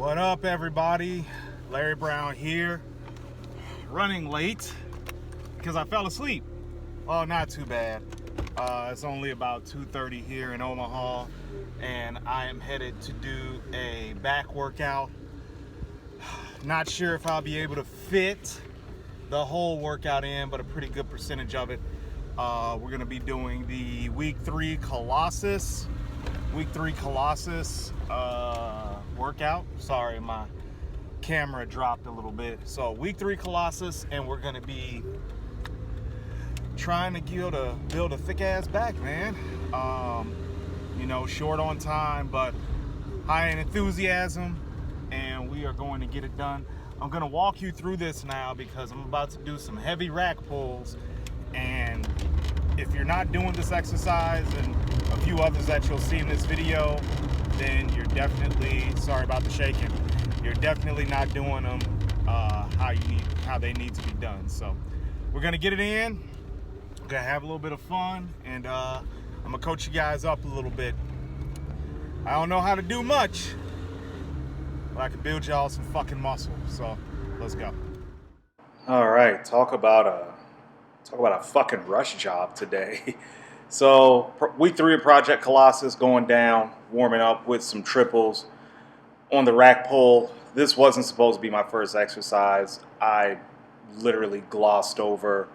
What up, everybody? Larry Brown here. Running late because I fell asleep. Oh, not too bad. It's only about 2:30 here in Omaha, and I am headed to do a back workout. Not sure if I'll be able to fit the whole workout in, but a pretty good percentage of it. We're going to be doing the week 3 Colossus. Workout. Sorry, my camera dropped a little bit. So week 3 Colossus, and we're gonna be trying to build a thick ass back, man. Short on time, but high in enthusiasm, and we are going to get it done. I'm gonna walk you through this now because I'm about to do some heavy rack pulls, and if you're not doing this exercise and a few others that you'll see in this video, then you're definitely, sorry about the shaking, you're definitely not doing them how they need to be done. So we're gonna get it in, we're gonna have a little bit of fun, and I'm gonna coach you guys up a little bit. I don't know how to do much, but I can build y'all some fucking muscle. So let's go. All right, talk about a fucking rush job today. So week 3 of Project Colossus going down, warming up with some triples on the rack pull. This wasn't supposed to be my first exercise. I literally glossed over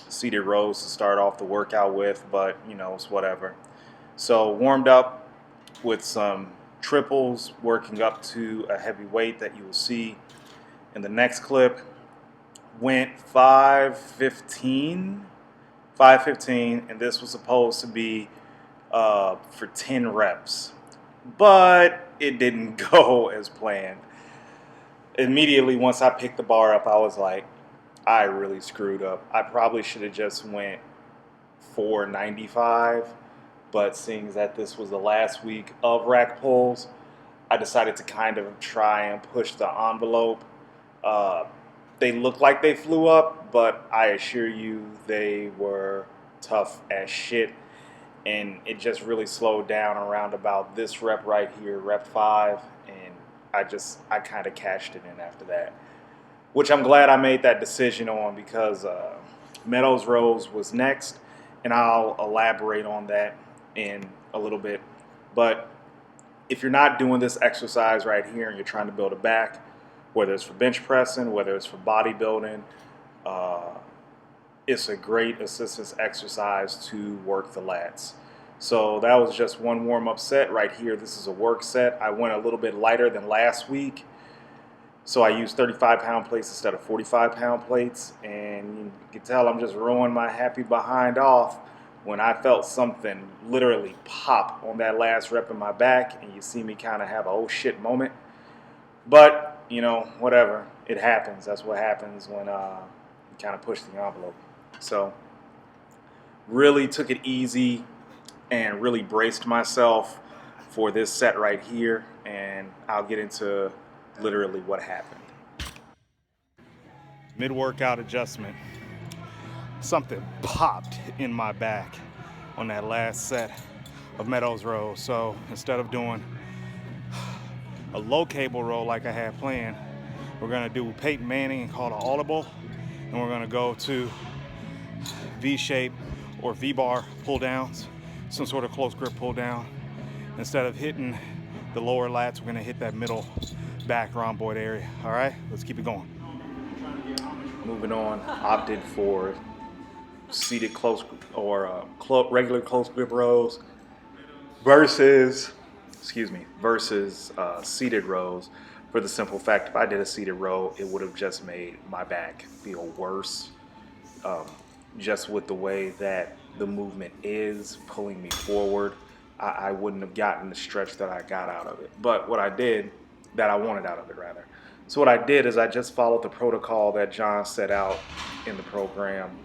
seated rows to start off the workout with, but it's whatever. So warmed up with some triples, working up to a heavy weight that you will see in the next clip. Went 515, and this was supposed to be for 10 reps, but it didn't go as planned. Immediately once I picked the bar up, I was like, I really screwed up. I probably should have just went 495, but seeing that this was the last week of rack pulls, I decided to kind of try and push the envelope. They look like they flew up, but I assure you they were tough as shit. And it just really slowed down around about this rep right here, rep 5. And I kind of cashed it in after that, which I'm glad I made that decision on, because Meadows rows was next. And I'll elaborate on that in a little bit. But if you're not doing this exercise right here and you're trying to build a back, whether it's for bench pressing, whether it's for bodybuilding, it's a great assistance exercise to work the lats. So that was just one warm-up set right here. This is a work set. I went a little bit lighter than last week, so I used 35-pound plates instead of 45-pound plates, and you can tell I'm just rolling my happy behind off when I felt something literally pop on that last rep in my back, and you see me kind of have a oh shit moment. But whatever, it happens. That's what happens when you kind of push the envelope. So really took it easy and really braced myself for this set right here, and I'll get into literally what happened. Mid-workout adjustment. Something popped in my back on that last set of Meadows row. So instead of doing a low cable row like I had planned, we're gonna do Peyton Manning and call it audible, and we're gonna go to V-shape or V-bar pull downs, some sort of close grip pull down. Instead of hitting the lower lats, we're gonna hit that middle back rhomboid area. All right, let's keep it going. Moving on, opted for seated close or regular close grip rows versus seated rows, for the simple fact if I did a seated row, it would have just made my back feel worse, just with the way that the movement is pulling me forward. I wouldn't have gotten the stretch that I got out of it, but what I wanted out of it rather. So what I did is I just followed the protocol that John set out in the program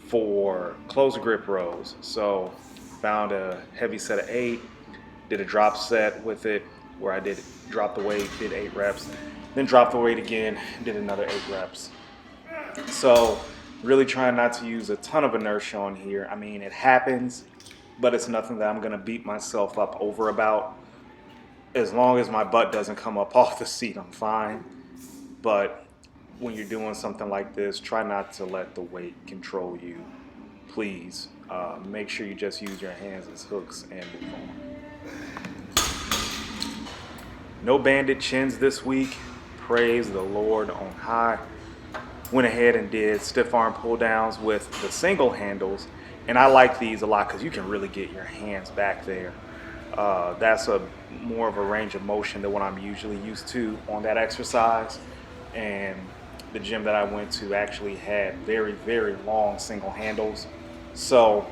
for close grip rows. So found a heavy set of 8, did a drop set with it where I did drop the weight, did 8 reps, then drop the weight again, did another 8 reps. So really trying not to use a ton of inertia on here. I mean, it happens, but it's nothing that I'm gonna beat myself up over about. as long as my butt doesn't come up off the seat, I'm fine. But when you're doing something like this, try not to let the weight control you. Please make sure you just use your hands as hooks and move on. No banded chins this week. Praise the Lord on high. Went ahead and did stiff arm pull downs with the single handles. And I like these a lot because you can really get your hands back there. That's more of a range of motion than what I'm usually used to on that exercise. And the gym that I went to actually had very, very long single handles. So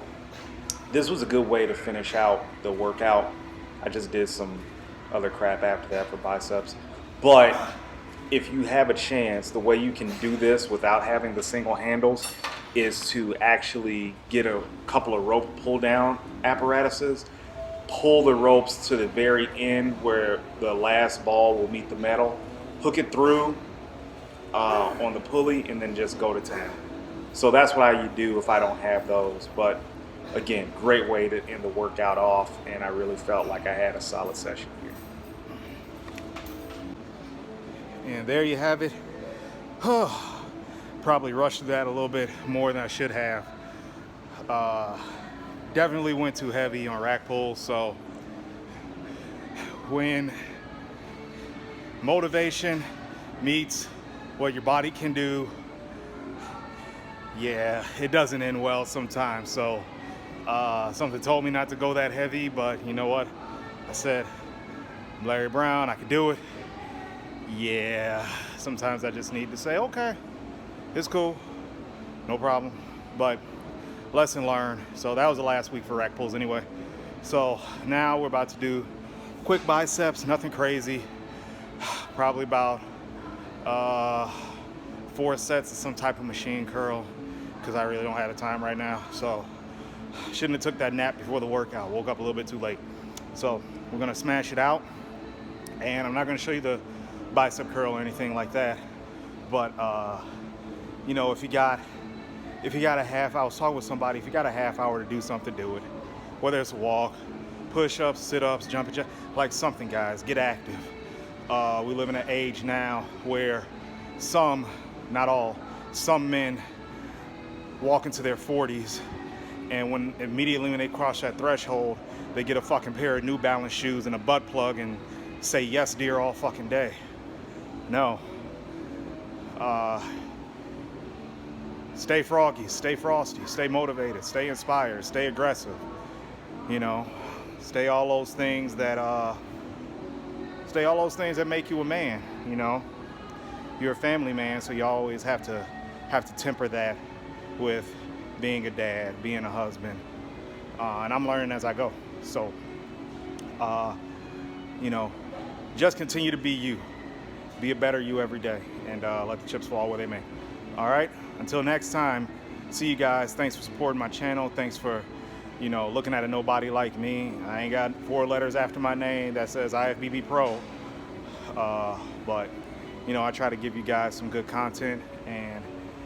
this was a good way to finish out the workout. I just did some other crap after that for biceps. But if you have a chance, the way you can do this without having the single handles is to actually get a couple of rope pull down apparatuses, pull the ropes to the very end where the last ball will meet the metal, hook it through on the pulley, and then just go to town. So that's what I do if I don't have those. But again, great way to end the workout off, and I really felt like I had a solid session here. And there you have it. Probably rushed that a little bit more than I should have. Definitely went too heavy on rack pulls. So when motivation meets what your body can do, yeah, it doesn't end well sometimes. So something told me not to go that heavy, but you know what? I said, I'm Larry Brown, I could do it. Yeah, sometimes I just need to say, okay, it's cool, no problem. But lesson learned. So that was the last week for rack pulls anyway. So now we're about to do quick biceps, nothing crazy. Probably about 4 sets of some type of machine curl, because I really don't have the time right now. So shouldn't have took that nap before the workout. Woke up a little bit too late. So we're gonna smash it out, and I'm not gonna show you the bicep curl or anything like that. But you know, if you got a half, I was talking with somebody, if you got a half hour to do something, do it. Whether it's a walk, push-ups, sit-ups, jumping jack, like something, guys, get active. We live in an age now where some, not all, some men walk into their 40s, and immediately when they cross that threshold, they get a fucking pair of New Balance shoes and a butt plug and say yes dear all fucking day. No. Stay froggy, stay frosty, stay motivated, stay inspired, stay aggressive. You know, stay all those things that make you a man. You know, you're a family man, so you always have to temper that with being a dad, being a husband, and I'm learning as I go. So, you know, just continue to be you. Be a better you every day, and let the chips fall where they may. All right, until next time, see you guys. Thanks for supporting my channel. Thanks for, you know, looking at a nobody like me. I ain't got 4 letters after my name that says IFBB Pro, but you know, I try to give you guys some good content, and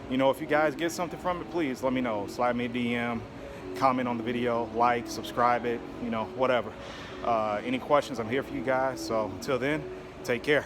you know, if you guys get something from it, please let me know. Slide me a DM, comment on the video, like, subscribe it, you know, whatever. Any questions, I'm here for you guys. So until then, take care.